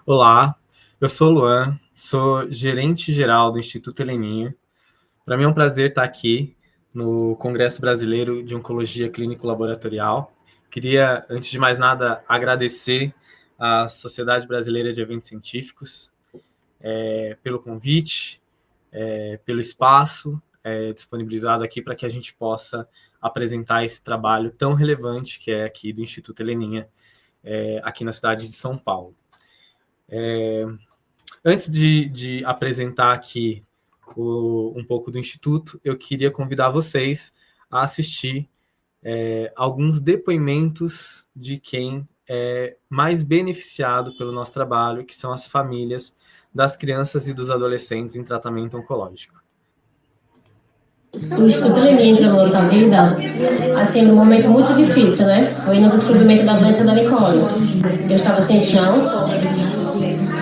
Olá, eu sou o Luan, sou gerente-geral do Instituto Heleninha. Para mim é um prazer estar aqui no Congresso Brasileiro de Oncologia Clínico-Laboratorial. Queria, antes de mais nada, agradecer à Sociedade Brasileira de Eventos Científicos pelo convite, pelo espaço disponibilizado aqui para que a gente possa apresentar esse trabalho tão relevante que é aqui do Instituto Heleninha, aqui na cidade de São Paulo. Antes de apresentar aqui um pouco do Instituto, eu queria convidar vocês a assistir alguns depoimentos de quem é mais beneficiado pelo nosso trabalho, que são as famílias das crianças e dos adolescentes em tratamento oncológico. O Instituto Heleninha entrou na nossa vida, assim, num momento muito difícil, né? Foi no descobrimento da doença da Nicole. Eu estava sem chão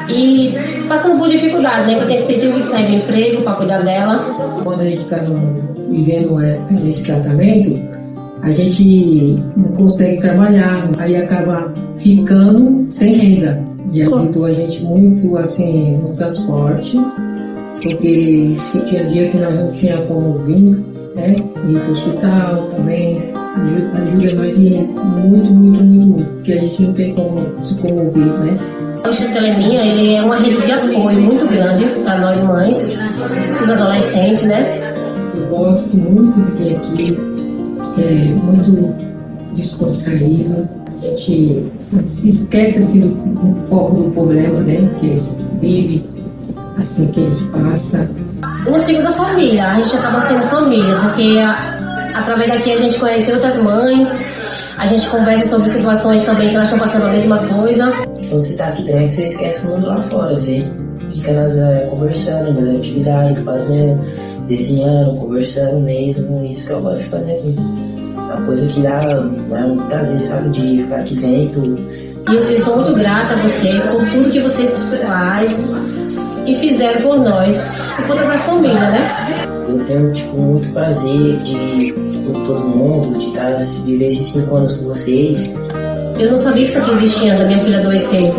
e passando por dificuldade, né? Porque eu tive que sair do emprego para cuidar dela. Quando a gente está vivendo esse tratamento, a gente não consegue trabalhar, aí acaba ficando sem renda. E ajudou a gente muito, assim, no transporte, porque se tinha dia que nós não tinha como vir, né? Ir para o hospital também, ajuda nós muito, porque a gente não tem como se comover, né? O Instituto Heleninha, ele é uma rede de apoio muito grande para nós mães, os adolescentes, né? Eu gosto muito de ter aqui, é muito descontraído, a gente esquece assim um pouco do problema, né? Que eles vivem, assim, que eles passam. Uma segunda família, a gente acaba sendo família, porque através daqui a gente conhece outras mães, a gente conversa sobre situações também que elas estão passando a mesma coisa. Quando você tá aqui dentro, você esquece o mundo lá fora, você fica conversando, nas atividades, fazendo, desenhando, conversando mesmo, isso que eu gosto de fazer aqui. É uma coisa que dá um prazer, sabe, de ficar aqui dentro. E eu sou muito grata a vocês por tudo que vocês fazem e fizeram por nós e por toda a família, né? Eu tenho, muito prazer de com todo mundo, de viver esses 5 anos com vocês. Eu não sabia que isso aqui existia da minha filha adoecer.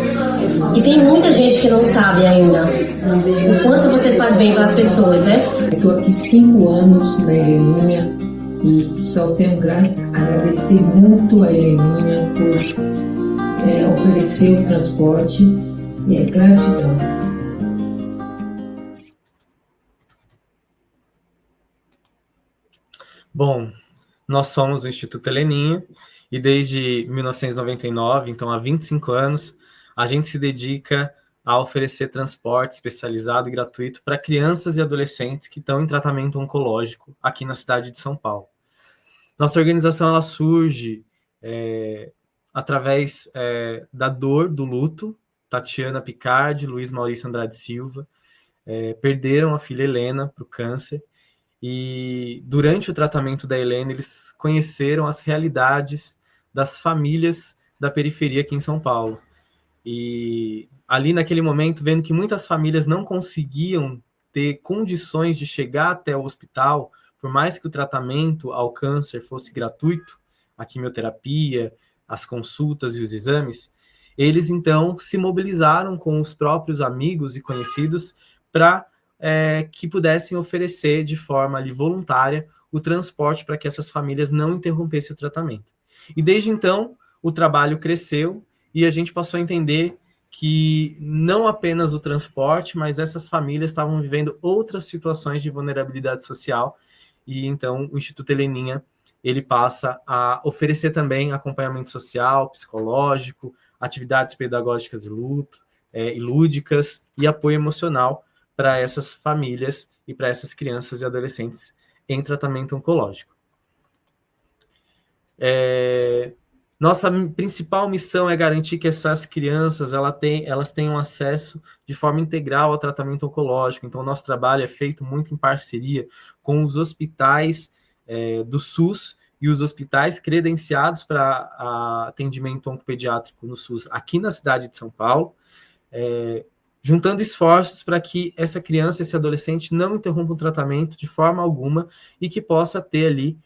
E tem muita gente que não sabe ainda o quanto vocês fazem bem para as pessoas, né? Estou aqui 5 anos na Heleninha e só tenho agradecer muito a Heleninha por oferecer o transporte e gratidão. Bom, nós somos o Instituto Heleninha e desde 1999, então há 25 anos, a gente se dedica a oferecer transporte especializado e gratuito para crianças e adolescentes que estão em tratamento oncológico aqui na cidade de São Paulo. Nossa organização ela surge através da dor do luto. Tatiana Picardi, Luiz Maurício Andrade Silva perderam a filha Helena para o câncer. E durante o tratamento da Helena, eles conheceram as realidades das famílias da periferia aqui em São Paulo. E ali naquele momento, vendo que muitas famílias não conseguiam ter condições de chegar até o hospital, por mais que o tratamento ao câncer fosse gratuito, a quimioterapia, as consultas e os exames, eles então se mobilizaram com os próprios amigos e conhecidos para que pudessem oferecer de forma ali, voluntária o transporte para que essas famílias não interrompessem o tratamento. E desde então, o trabalho cresceu e a gente passou a entender que não apenas o transporte, mas essas famílias estavam vivendo outras situações de vulnerabilidade social, e então o Instituto Heleninha ele passa a oferecer também acompanhamento social, psicológico, atividades pedagógicas e lúdicas e apoio emocional para essas famílias e para essas crianças e adolescentes em tratamento oncológico. Nossa principal missão é garantir que essas crianças elas tenham acesso de forma integral ao tratamento oncológico. Então, o nosso trabalho é feito muito em parceria com os hospitais do SUS e os hospitais credenciados para atendimento oncopediátrico no SUS aqui na cidade de São Paulo, juntando esforços para que essa criança, esse adolescente não interrompa o tratamento de forma alguma e que possa ter ali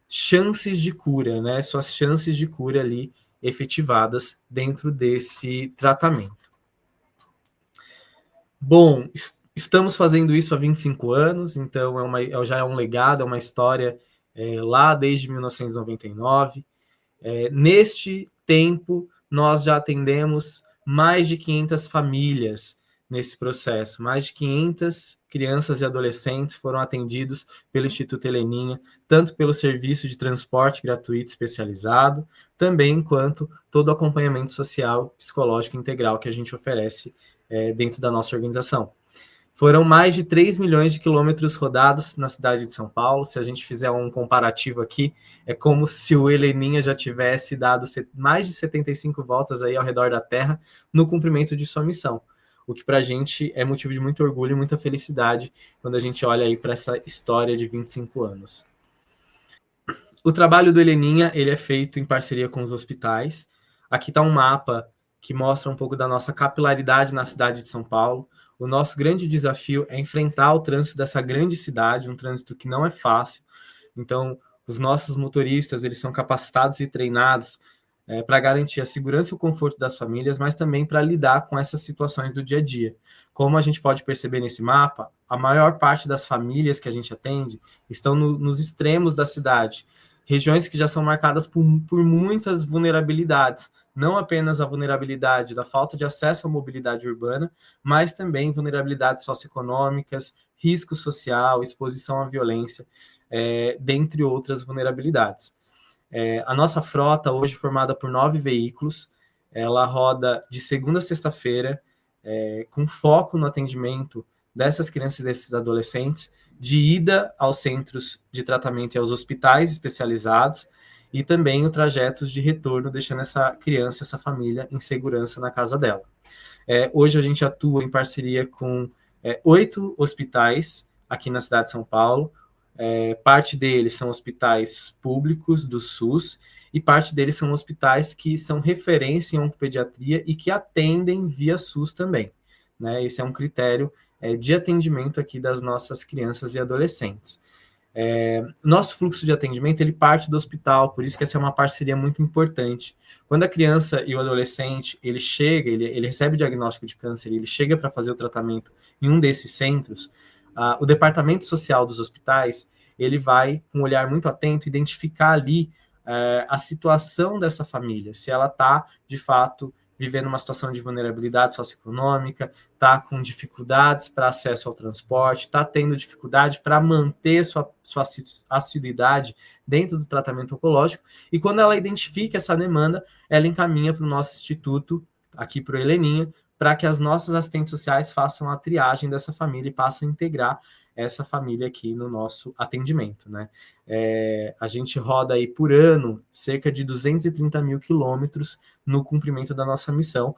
chances de cura, né? Suas chances de cura ali efetivadas dentro desse tratamento. Bom, estamos fazendo isso há 25 anos, então já é um legado, é uma história lá desde 1999. Neste tempo, nós já atendemos mais de 500 famílias nesse processo. Mais de 500 crianças e adolescentes foram atendidos pelo Instituto Heleninha, tanto pelo serviço de transporte gratuito especializado, também quanto todo o acompanhamento social, psicológico integral que a gente oferece dentro da nossa organização. Foram mais de 3 milhões de quilômetros rodados na cidade de São Paulo. Se a gente fizer um comparativo aqui, é como se o Heleninha já tivesse dado mais de 75 voltas aí ao redor da Terra no cumprimento de sua missão. O que para a gente é motivo de muito orgulho e muita felicidade quando a gente olha aí para essa história de 25 anos. O trabalho do Heleninha, ele é feito em parceria com os hospitais. Aqui está um mapa que mostra um pouco da nossa capilaridade na cidade de São Paulo. O nosso grande desafio é enfrentar o trânsito dessa grande cidade, um trânsito que não é fácil. Então, os nossos motoristas, eles são capacitados e treinados para garantir a segurança e o conforto das famílias, mas também para lidar com essas situações do dia a dia. Como a gente pode perceber nesse mapa, a maior parte das famílias que a gente atende estão nos extremos da cidade, regiões que já são marcadas por muitas vulnerabilidades, não apenas a vulnerabilidade da falta de acesso à mobilidade urbana, mas também vulnerabilidades socioeconômicas, risco social, exposição à violência, dentre outras vulnerabilidades. A nossa frota, hoje formada por 9 veículos, ela roda de segunda a sexta-feira, com foco no atendimento dessas crianças e desses adolescentes, de ida aos centros de tratamento e aos hospitais especializados, e também o trajetos de retorno, deixando essa criança, essa família em segurança na casa dela. Hoje a gente atua em parceria com 8 hospitais aqui na cidade de São Paulo. Parte deles são hospitais públicos do SUS e parte deles são hospitais que são referência em oncopediatria e que atendem via SUS também, né? Esse é um critério de atendimento aqui das nossas crianças e adolescentes. Nosso fluxo de atendimento, ele parte do hospital, por isso que essa é uma parceria muito importante. Quando a criança e o adolescente, ele chega, ele recebe o diagnóstico de câncer, ele chega para fazer o tratamento em um desses centros, o departamento social dos hospitais, ele vai, com um olhar muito atento, identificar ali a situação dessa família, se ela está, de fato, vivendo uma situação de vulnerabilidade socioeconômica, está com dificuldades para acesso ao transporte, está tendo dificuldade para manter sua assiduidade dentro do tratamento oncológico, e quando ela identifica essa demanda, ela encaminha para o nosso instituto, aqui para o Heleninha, para que as nossas assistentes sociais façam a triagem dessa família e passem a integrar essa família aqui no nosso atendimento, né? A gente roda aí por ano cerca de 230 mil quilômetros no cumprimento da nossa missão,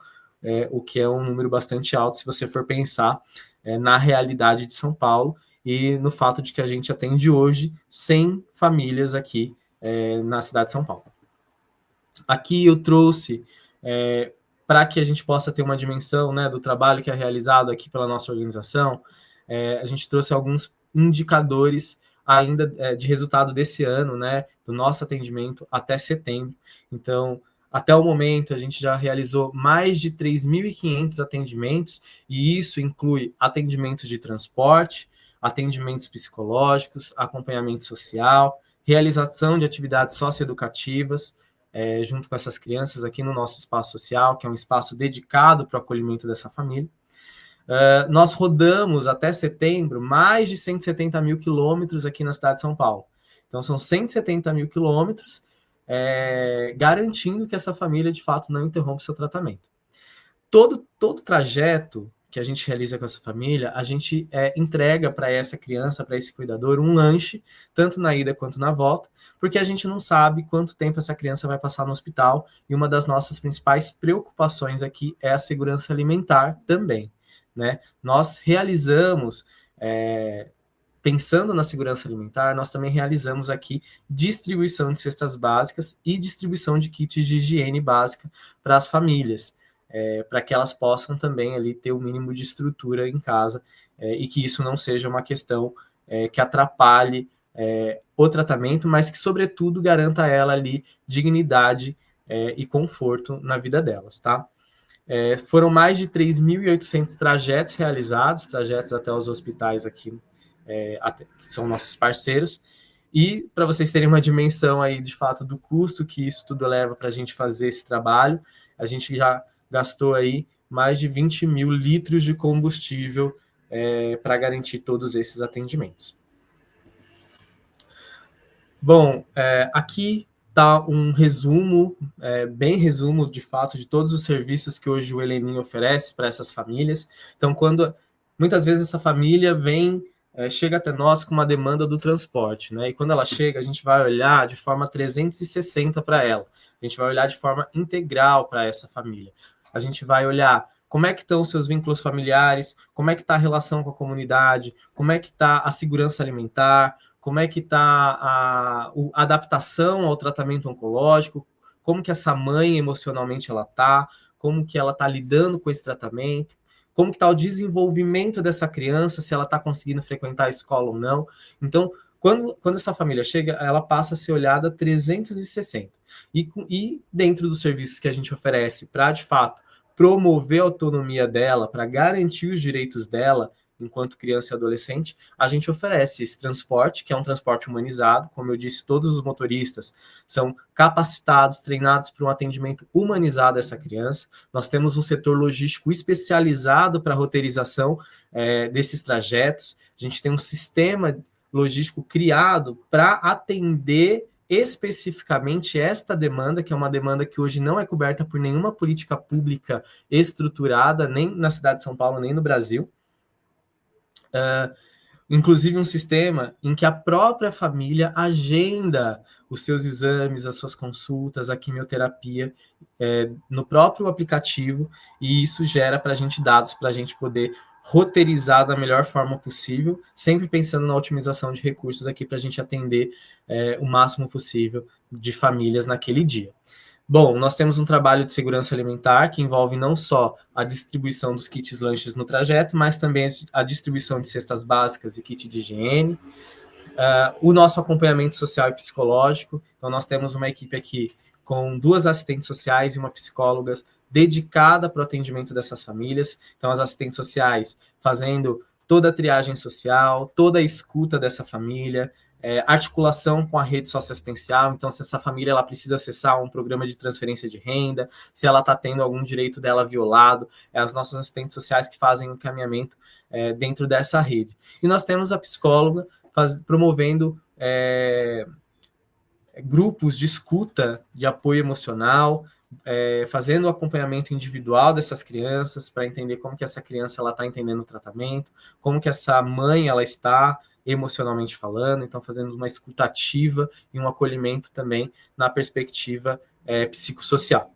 o que é um número bastante alto se você for pensar na realidade de São Paulo e no fato de que a gente atende hoje 100 famílias aqui na cidade de São Paulo. Aqui eu trouxe para que a gente possa ter uma dimensão, né, do trabalho que é realizado aqui pela nossa organização, a gente trouxe alguns indicadores ainda de resultado desse ano, né, do nosso atendimento até setembro. Então, até o momento, a gente já realizou mais de 3.500 atendimentos, e isso inclui atendimentos de transporte, atendimentos psicológicos, acompanhamento social, realização de atividades socioeducativas, junto com essas crianças aqui no nosso espaço social, que é um espaço dedicado para o acolhimento dessa família. Nós rodamos até setembro mais de 170 mil quilômetros aqui na cidade de São Paulo. Então, são 170 mil quilômetros, garantindo que essa família, de fato, não interrompa o seu tratamento. Todo trajeto que a gente realiza com essa família, a gente entrega para essa criança, para esse cuidador, um lanche, tanto na ida quanto na volta, porque a gente não sabe quanto tempo essa criança vai passar no hospital, e uma das nossas principais preocupações aqui é a segurança alimentar também, né? Nós realizamos, pensando na segurança alimentar, nós também realizamos aqui distribuição de cestas básicas e distribuição de kits de higiene básica para as famílias, para que elas possam também ali ter o mínimo de estrutura em casa, e que isso não seja uma questão que atrapalhe o tratamento, mas que, sobretudo, garanta a ela ali dignidade e conforto na vida delas, tá? Foram mais de 3.800 trajetos realizados, trajetos até os hospitais aqui, que são nossos parceiros. E para vocês terem uma dimensão aí, de fato, do custo que isso tudo leva para a gente fazer esse trabalho, a gente já gastou aí mais de 20 mil litros de combustível para garantir todos esses atendimentos. Bom, aqui está um resumo, bem resumo, de fato, de todos os serviços que hoje o Heleninho oferece para essas famílias. Então, muitas vezes essa família chega até nós com uma demanda do transporte, né? E quando ela chega, a gente vai olhar de forma 360 para ela. A gente vai olhar de forma integral para essa família. A gente vai olhar como é que estão os seus vínculos familiares, como é que está a relação com a comunidade, como é que está a segurança alimentar, como é que está a adaptação ao tratamento oncológico, como que essa mãe emocionalmente ela está, como que ela está lidando com esse tratamento, como que está o desenvolvimento dessa criança, se ela está conseguindo frequentar a escola ou não. Então, quando essa família chega, ela passa a ser olhada 360. E dentro dos serviços que a gente oferece para, de fato, promover a autonomia dela, para garantir os direitos dela, enquanto criança e adolescente, a gente oferece esse transporte, que é um transporte humanizado. Como eu disse, todos os motoristas são capacitados, treinados para um atendimento humanizado a essa criança. Nós temos um setor logístico especializado para a roteirização desses trajetos. A gente tem um sistema logístico criado para atender especificamente esta demanda, que é uma demanda que hoje não é coberta por nenhuma política pública estruturada, nem na cidade de São Paulo, nem no Brasil. Inclusive um sistema em que a própria família agenda os seus exames, as suas consultas, a quimioterapia no próprio aplicativo, e isso gera para a gente dados para a gente poder roteirizar da melhor forma possível, sempre pensando na otimização de recursos aqui para a gente atender o máximo possível de famílias naquele dia. Bom, nós temos um trabalho de segurança alimentar que envolve não só a distribuição dos kits lanches no trajeto, mas também a distribuição de cestas básicas e kit de higiene, o nosso acompanhamento social e psicológico. Então, nós temos uma equipe aqui com 2 assistentes sociais e uma psicóloga dedicada para o atendimento dessas famílias. Então, as assistentes sociais fazendo toda a triagem social, toda a escuta dessa família, articulação com a rede socioassistencial. Então, se essa família ela precisa acessar um programa de transferência de renda, se ela está tendo algum direito dela violado, as nossas assistentes sociais que fazem o encaminhamento dentro dessa rede. E nós temos a psicóloga promovendo grupos de escuta, de apoio emocional, fazendo o acompanhamento individual dessas crianças para entender como que essa criança está entendendo o tratamento, como que essa mãe ela está emocionalmente falando. Então fazendo uma escuta ativa e um acolhimento também na perspectiva psicossocial.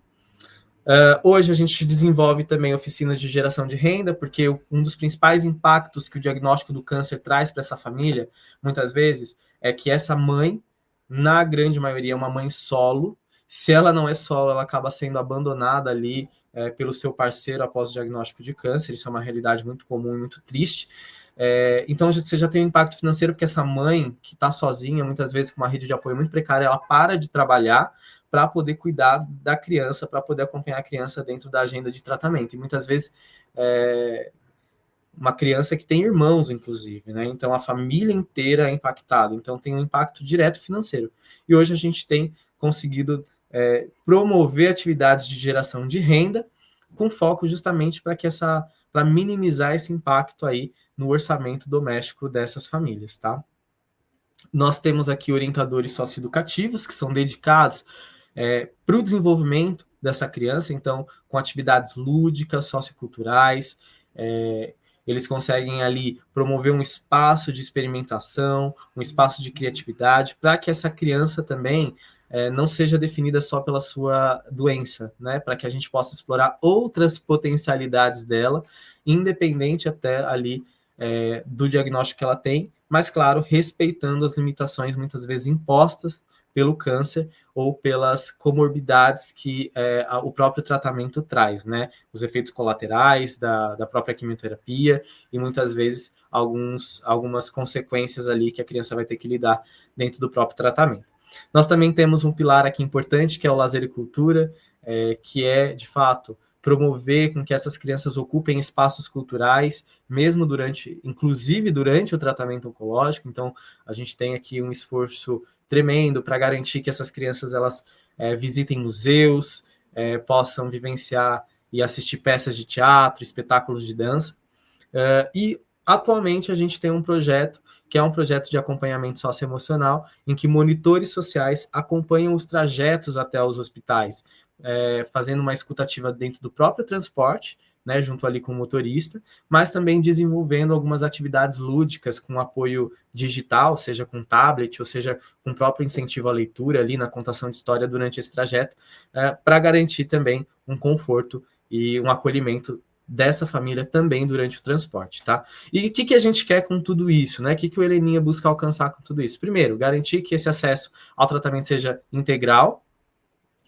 Hoje a gente desenvolve também oficinas de geração de renda, porque um dos principais impactos que o diagnóstico do câncer traz para essa família, muitas vezes, é que essa mãe, na grande maioria, é uma mãe solo. Se ela não é solo, ela acaba sendo abandonada ali pelo seu parceiro após o diagnóstico de câncer. Isso é uma realidade muito comum e muito triste. Então você já tem um impacto financeiro, porque essa mãe que está sozinha, muitas vezes com uma rede de apoio muito precária, ela para de trabalhar para poder cuidar da criança, para poder acompanhar a criança dentro da agenda de tratamento. E muitas vezes uma criança que tem irmãos, inclusive, né? Então a família inteira é impactada, então tem um impacto direto financeiro. E hoje a gente tem conseguido promover atividades de geração de renda com foco justamente para minimizar esse impacto aí no orçamento doméstico dessas famílias, tá? Nós temos aqui orientadores socioeducativos que são dedicados para o desenvolvimento dessa criança, então com atividades lúdicas, socioculturais. Eles conseguem ali promover um espaço de experimentação, um espaço de criatividade, para que essa criança também não seja definida só pela sua doença, né? Para que a gente possa explorar outras potencialidades dela, independente até ali do diagnóstico que ela tem, mas, claro, respeitando as limitações muitas vezes impostas pelo câncer ou pelas comorbidades que o próprio tratamento traz, né? Os efeitos colaterais da própria quimioterapia e muitas vezes algumas consequências ali que a criança vai ter que lidar dentro do próprio tratamento. Nós também temos um pilar aqui importante, que é o lazer e cultura, que é, de fato, promover com que essas crianças ocupem espaços culturais, mesmo inclusive durante o tratamento oncológico. Então, a gente tem aqui um esforço tremendo para garantir que essas crianças elas visitem museus, possam vivenciar e assistir peças de teatro, espetáculos de dança. E atualmente a gente tem um projeto que é um projeto de acompanhamento socioemocional, em que monitores sociais acompanham os trajetos até os hospitais, fazendo uma escutativa dentro do próprio transporte, né, junto ali com o motorista, mas também desenvolvendo algumas atividades lúdicas com apoio digital, seja com tablet, ou seja com o próprio incentivo à leitura ali na contação de história durante esse trajeto, para garantir também um conforto e um acolhimento dessa família também durante o transporte, tá? E o que a gente quer com tudo isso, né? O que o Heleninha busca alcançar com tudo isso? Primeiro, garantir que esse acesso ao tratamento seja integral,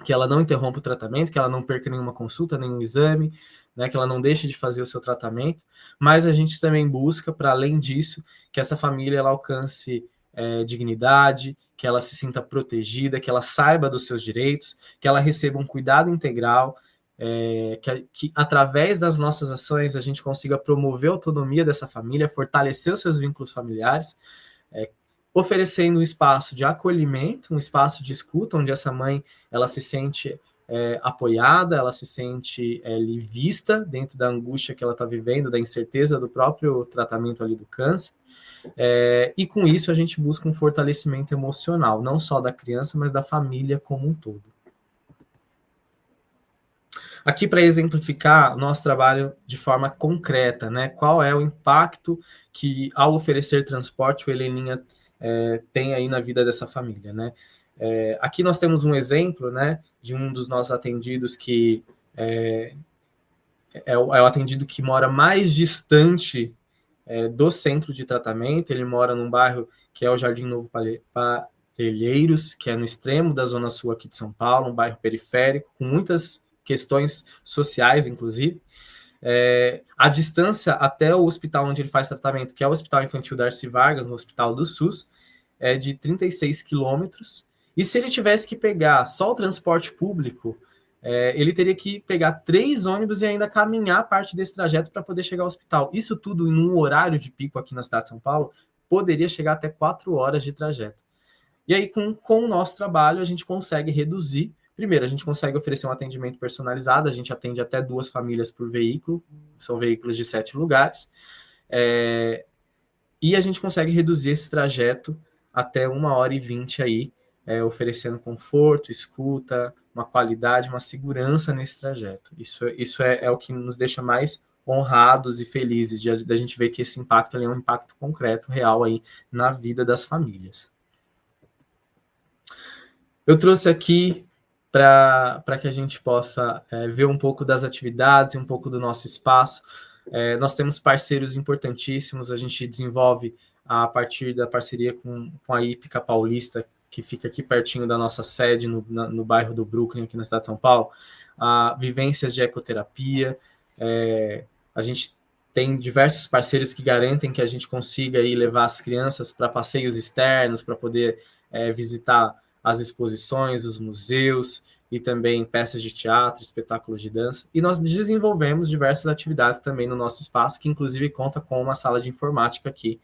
que ela não interrompa o tratamento, que ela não perca nenhuma consulta, nenhum exame, né, que ela não deixe de fazer o seu tratamento, mas a gente também busca, para além disso, que essa família ela alcance dignidade, que ela se sinta protegida, que ela saiba dos seus direitos, que ela receba um cuidado integral, que através das nossas ações a gente consiga promover a autonomia dessa família, fortalecer os seus vínculos familiares, oferecendo um espaço de acolhimento, um espaço de escuta, onde essa mãe ela se sente apoiada, ela se sente vista dentro da angústia que ela está vivendo, da incerteza do próprio tratamento ali do câncer. E com isso a gente busca um fortalecimento emocional, não só da criança, mas da família como um todo. Aqui para exemplificar nosso trabalho de forma concreta, né? Qual é o impacto que, ao oferecer transporte, o Heleninha tem aí na vida dessa família, né? Aqui nós temos um exemplo, né, de um dos nossos atendidos que é o atendido que mora mais distante do centro de tratamento. Ele mora num bairro que é o Jardim Novo Parelheiros, que é no extremo da zona sul aqui de São Paulo, um bairro periférico, com muitas questões sociais, inclusive. A distância até o hospital onde ele faz tratamento, que é o Hospital Infantil Darcy Vargas, no Hospital do SUS, é de 36 quilômetros. E se ele tivesse que pegar só o transporte público, ele teria que pegar 3 ônibus e ainda caminhar parte desse trajeto para poder chegar ao hospital. Isso tudo em um horário de pico aqui na cidade de São Paulo, poderia chegar até 4 horas de trajeto. E aí, com o nosso trabalho, a gente consegue reduzir. Primeiro, a gente consegue oferecer um atendimento personalizado, a gente atende até 2 famílias por veículo, são veículos de 7 lugares, e a gente consegue reduzir esse trajeto até 1h20 aí, oferecendo conforto, escuta, uma qualidade, uma segurança nesse trajeto. Isso é o que nos deixa mais honrados e felizes de a gente ver que esse impacto ali é um impacto concreto, real aí na vida das famílias. Eu trouxe aqui para que a gente possa ver um pouco das atividades e um pouco do nosso espaço. Nós temos parceiros importantíssimos, a gente desenvolve a partir da parceria com a Hípica Paulista, que fica aqui pertinho da nossa sede, no bairro do Brooklyn, aqui na cidade de São Paulo, vivências de ecoterapia. A gente tem diversos parceiros que garantem que a gente consiga aí levar as crianças para passeios externos, para poder visitar as exposições, os museus e também peças de teatro, espetáculos de dança. E nós desenvolvemos diversas atividades também no nosso espaço, que inclusive conta com uma sala de informática aqui,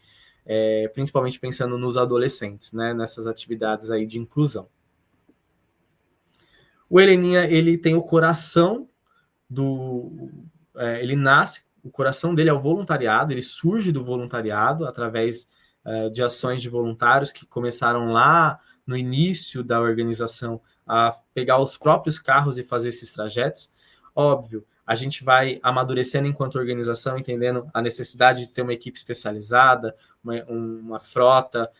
principalmente pensando nos adolescentes, né, nessas atividades aí de inclusão. O Heleninha, ele tem o coração ele nasce, o coração dele é o voluntariado, ele surge do voluntariado através de ações de voluntários que começaram lá no início da organização a pegar os próprios carros e fazer esses trajetos. Óbvio, a gente vai amadurecendo enquanto organização, entendendo a necessidade de ter uma equipe especializada, uma frota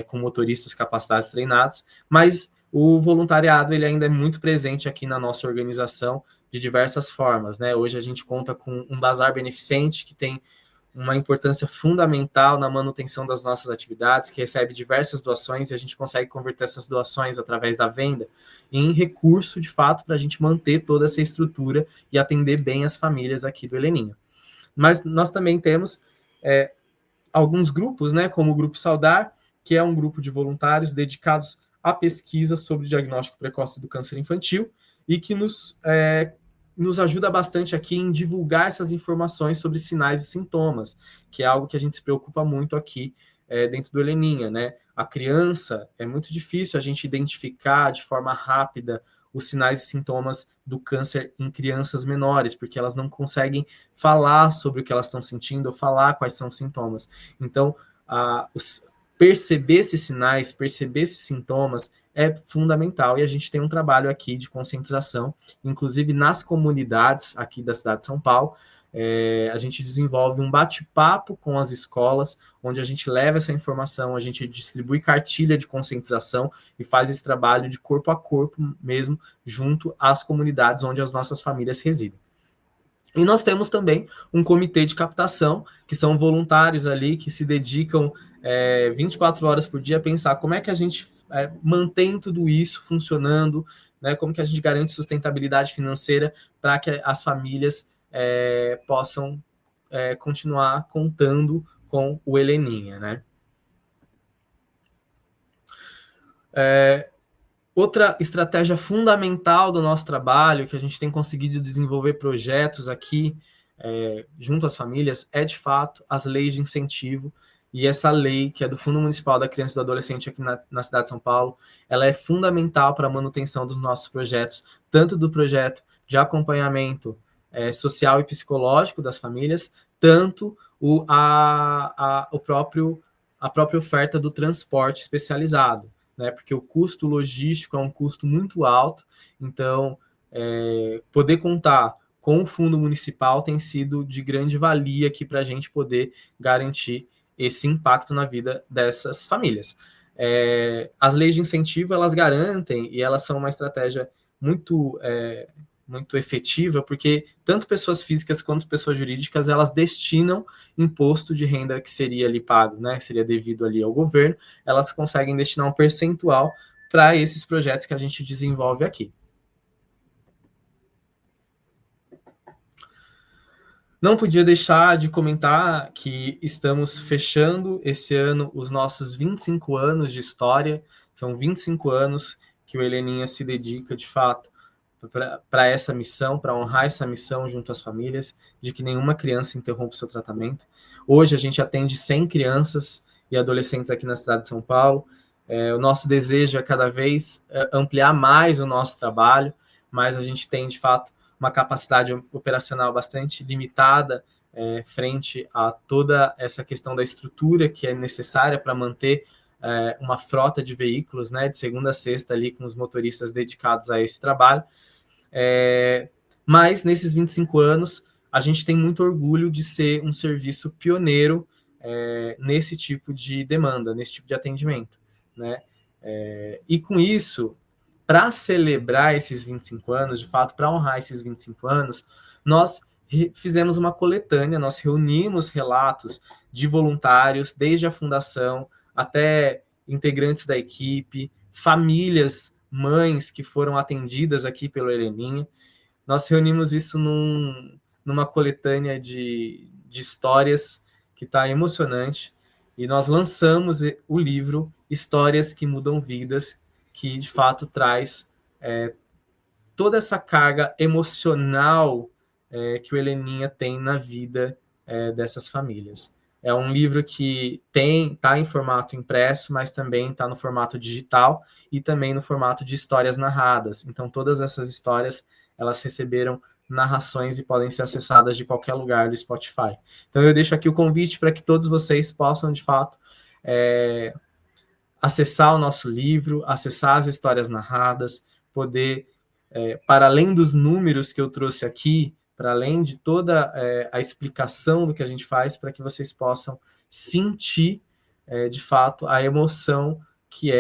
com motoristas capacitados, treinados, mas o voluntariado ele ainda é muito presente aqui na nossa organização de diversas formas, né? Hoje a gente conta com um bazar beneficente que tem uma importância fundamental na manutenção das nossas atividades, que recebe diversas doações, e a gente consegue converter essas doações através da venda em recurso, de fato, para a gente manter toda essa estrutura e atender bem as famílias aqui do Heleninha. Mas nós também temos alguns grupos, né, como o Grupo Saudar, que é um grupo de voluntários dedicados à pesquisa sobre o diagnóstico precoce do câncer infantil, e que nos nos ajuda bastante aqui em divulgar essas informações sobre sinais e sintomas, que é algo que a gente se preocupa muito aqui dentro do Heleninha, né? A criança, é muito difícil a gente identificar de forma rápida os sinais e sintomas do câncer em crianças menores, porque elas não conseguem falar sobre o que elas estão sentindo ou falar quais são os sintomas. Então, perceber esses sinais, perceber esses sintomas é fundamental, e a gente tem um trabalho aqui de conscientização, inclusive nas comunidades aqui da cidade de São Paulo. A gente desenvolve um bate-papo com as escolas, onde a gente leva essa informação, a gente distribui cartilha de conscientização e faz esse trabalho de corpo a corpo mesmo, junto às comunidades onde as nossas famílias residem. E nós temos também um comitê de captação, que são voluntários ali, que se dedicam 24 horas por dia a pensar como é que a gente mantém tudo isso funcionando, né, como que a gente garante sustentabilidade financeira para que as famílias possam continuar contando com o Heleninha, né? Outra estratégia fundamental do nosso trabalho, que a gente tem conseguido desenvolver projetos aqui junto às famílias, é de fato as leis de incentivo. E essa lei, que é do Fundo Municipal da Criança e do Adolescente aqui na cidade de São Paulo, ela é fundamental para a manutenção dos nossos projetos, tanto do projeto de acompanhamento social e psicológico das famílias, tanto a própria oferta do transporte especializado, né? Porque o custo logístico é um custo muito alto, então poder contar com o fundo municipal tem sido de grande valia aqui para a gente poder garantir esse impacto na vida dessas famílias. As leis de incentivo, elas garantem, e elas são uma estratégia muito efetiva, porque tanto pessoas físicas quanto pessoas jurídicas, elas destinam imposto de renda que seria ali pago, né, seria devido ali ao governo, elas conseguem destinar um percentual para esses projetos que a gente desenvolve aqui. Não podia deixar de comentar que estamos fechando esse ano os nossos 25 anos de história. São 25 anos que o Heleninha se dedica, de fato, para essa missão, para honrar essa missão junto às famílias, de que nenhuma criança interrompa o seu tratamento. Hoje a gente atende 100 crianças e adolescentes aqui na cidade de São Paulo. O nosso desejo é cada vez ampliar mais o nosso trabalho, mas a gente tem, de fato, uma capacidade operacional bastante limitada frente a toda essa questão da estrutura que é necessária para manter uma frota de veículos, né, de segunda a sexta ali com os motoristas dedicados a esse trabalho. Mas nesses 25 anos a gente tem muito orgulho de ser um serviço pioneiro nesse tipo de demanda, nesse tipo de atendimento, né? E com isso, para celebrar esses 25 anos, de fato, para honrar esses 25 anos, nós fizemos uma coletânea, nós reunimos relatos de voluntários, desde a fundação até integrantes da equipe, famílias, mães que foram atendidas aqui pelo Heleninha. Nós reunimos isso numa coletânea de histórias que está emocionante, e nós lançamos o livro Histórias que Mudam Vidas, que de fato traz toda essa carga emocional que o Heleninha tem na vida dessas famílias. É um livro que está em formato impresso, mas também está no formato digital e também no formato de histórias narradas. Então, todas essas histórias, elas receberam narrações e podem ser acessadas de qualquer lugar do Spotify. Então, eu deixo aqui o convite para que todos vocês possam, de fato, acessar o nosso livro, acessar as histórias narradas, poder, para além dos números que eu trouxe aqui, para além de toda a explicação do que a gente faz, para que vocês possam sentir, de fato, a emoção que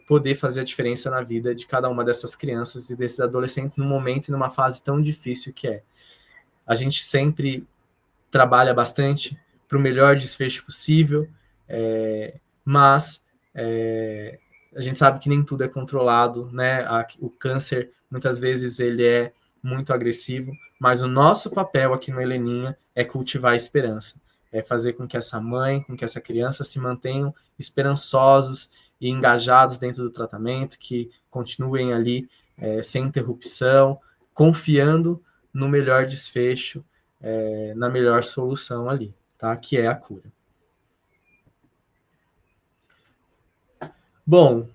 poder fazer a diferença na vida de cada uma dessas crianças e desses adolescentes num momento e numa fase tão difícil que é. A gente sempre trabalha bastante para o melhor desfecho possível, mas a gente sabe que nem tudo é controlado, né? O câncer, muitas vezes, ele é muito agressivo, mas o nosso papel aqui no Heleninha é cultivar a esperança, é fazer com que essa mãe, com que essa criança se mantenham esperançosos e engajados dentro do tratamento, que continuem ali sem interrupção, confiando no melhor desfecho, na melhor solução ali, tá? Que é a cura. Bom,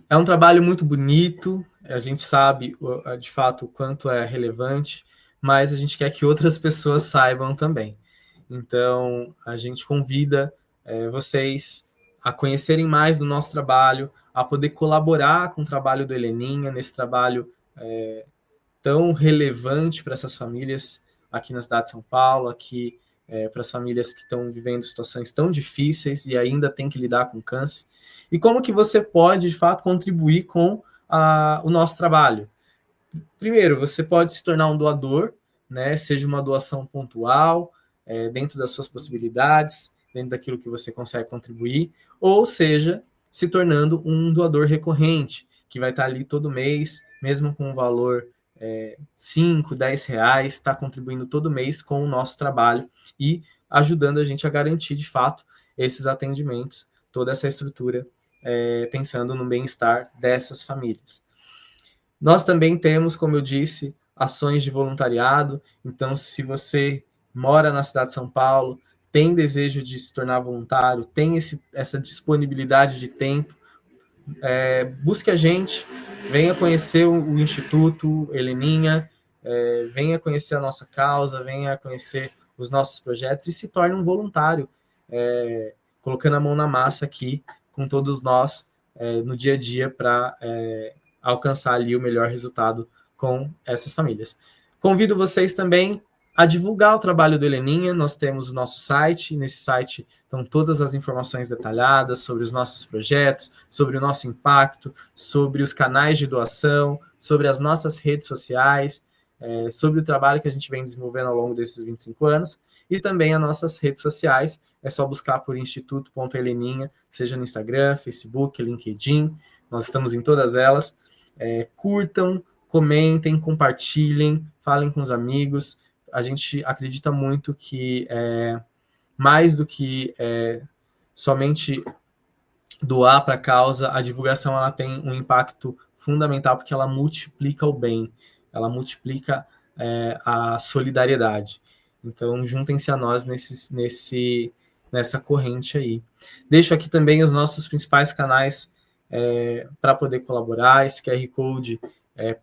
é um trabalho muito bonito, a gente sabe, de fato, o quanto é relevante, mas a gente quer que outras pessoas saibam também. Então, a gente convida vocês a conhecerem mais do nosso trabalho, a poder colaborar com o trabalho do Heleninha, nesse trabalho tão relevante para essas famílias aqui na cidade de São Paulo, aqui para as famílias que estão vivendo situações tão difíceis e ainda tem que lidar com câncer. E como que você pode, de fato, contribuir com o nosso trabalho? Primeiro, você pode se tornar um doador, né? Seja uma doação pontual, dentro das suas possibilidades, dentro daquilo que você consegue contribuir, ou seja, se tornando um doador recorrente, que vai estar ali todo mês, mesmo com um valor 5, 10 reais, está contribuindo todo mês com o nosso trabalho e ajudando a gente a garantir, de fato, esses atendimentos, toda essa estrutura, pensando no bem-estar dessas famílias. Nós também temos, como eu disse, ações de voluntariado. Então, se você mora na cidade de São Paulo, tem desejo de se tornar voluntário, tem essa disponibilidade de tempo, busque a gente, venha conhecer o Instituto Heleninha, venha conhecer a nossa causa, venha conhecer os nossos projetos e se torne um voluntário, colocando a mão na massa aqui com todos nós no dia a dia para alcançar ali o melhor resultado com essas famílias. Convido vocês também a divulgar o trabalho do Heleninha. Nós temos o nosso site, nesse site estão todas as informações detalhadas sobre os nossos projetos, sobre o nosso impacto, sobre os canais de doação, sobre as nossas redes sociais, sobre o trabalho que a gente vem desenvolvendo ao longo desses 25 anos, e também as nossas redes sociais, é só buscar por instituto.heleninha, seja no Instagram, Facebook, LinkedIn, nós estamos em todas elas. Curtam, comentem, compartilhem, falem com os amigos. A gente acredita muito que mais do que somente doar para a causa, a divulgação ela tem um impacto fundamental porque ela multiplica o bem, ela multiplica a solidariedade. Então, juntem-se a nós nessa corrente aí. Deixo aqui também os nossos principais canais para poder colaborar, esse QR Code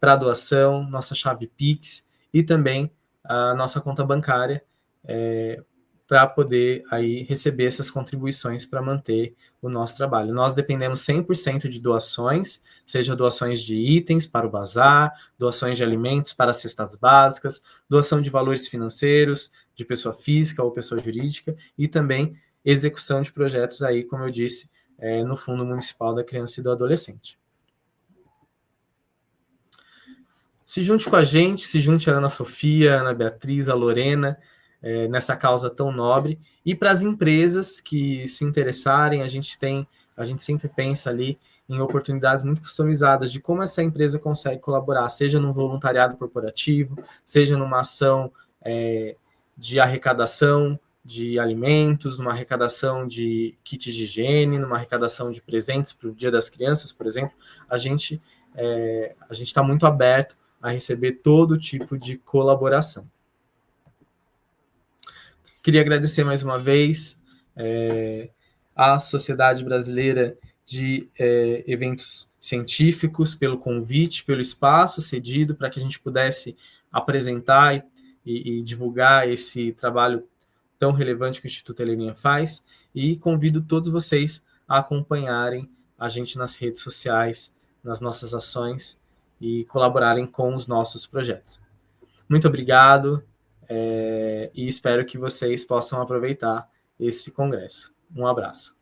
para doação, nossa chave Pix e também a nossa conta bancária para poder aí receber essas contribuições para manter o nosso trabalho. Nós dependemos 100% de doações, seja doações de itens para o bazar, doações de alimentos para as cestas básicas, doação de valores financeiros de pessoa física ou pessoa jurídica e também execução de projetos aí, como eu disse, no Fundo Municipal da Criança e do Adolescente. Se junte com a gente, se junte a Ana Sofia, a Ana Beatriz, a Lorena, nessa causa tão nobre. E para as empresas que se interessarem, a gente sempre pensa ali em oportunidades muito customizadas de como essa empresa consegue colaborar, seja num voluntariado corporativo, seja numa ação de arrecadação de alimentos, numa arrecadação de kits de higiene, numa arrecadação de presentes para o Dia das Crianças, por exemplo. A gente está muito aberto a receber todo tipo de colaboração. Queria agradecer mais uma vez à Sociedade Brasileira de Eventos Científicos pelo convite, pelo espaço cedido para que a gente pudesse apresentar e divulgar esse trabalho tão relevante que o Instituto Heleninha faz, e convido todos vocês a acompanharem a gente nas redes sociais, nas nossas ações e colaborarem com os nossos projetos. Muito obrigado e espero que vocês possam aproveitar esse congresso. Um abraço.